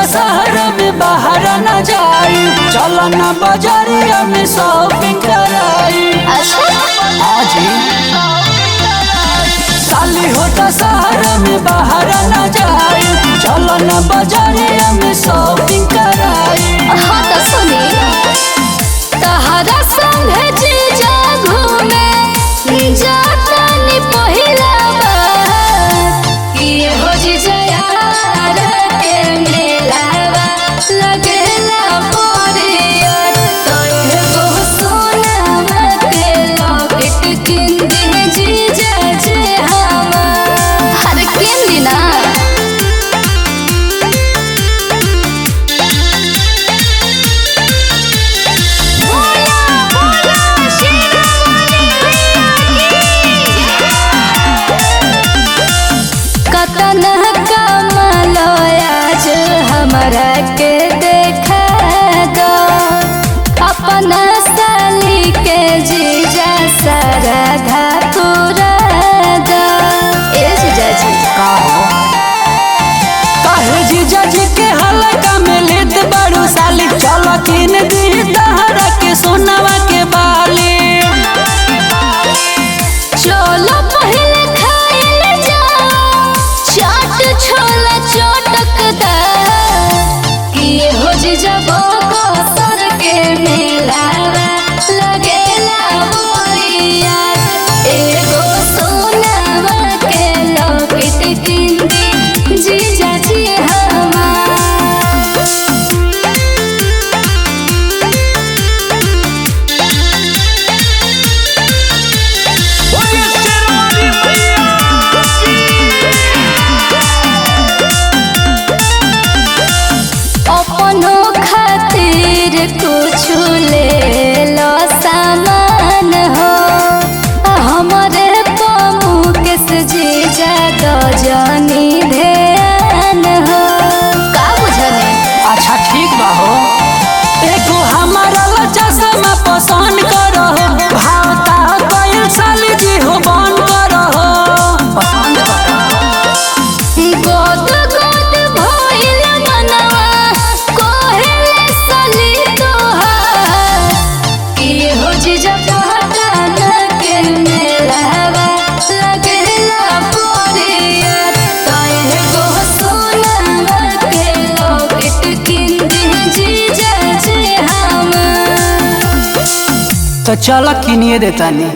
दशहरा में बाहर न जाई, चलो न बाजारिया में शॉपिंग कराई। आजी साली हो दशहरा में बाहर न जाई, चलो न बाजारिया में शॉपिंग कराई। हाँ तो सुनी तहरा संग जीजा घूमे जातनी पहिला बार ये हो जीजा यार के मिलावा लगेला परियर तो एगो सोना के लॉकेट किन दे जीजा जे हमार हर किन दिना। हमरा के देखा दो अपना साली के जीजा सारा धापुरा दो। ए जीजा जी काहे जीजा जी के हल्का में लेत बड़ू साली, चलो किन दी तहरा के सोनावा के बाली। चलो पहले खाइल जाओ चाट छोला चटकदार हो जीजा को सर के मिलावा लगेला बोरिया एगो सोनावा के लॉकेट किन दी जीजा जी हमार। अपनो खातिर कुछ ले लो सामान हो हमारे पमु के जीजा गजनी ध्यान हो का बुझने। अच्छा ठीक बा हो, एको हमारा चश्मा पसंद करो, भावता कोई साली जी हो बन करो, पसंद करो। गोद गोद भइल मनवा कोहेले सली तोहार की हो जीजा पहचान के मिलावा लगेला परियर तो एगो सोनावा के लॉकेट किन दी जीजा जे हमार। तो चलो किनिए देतानी।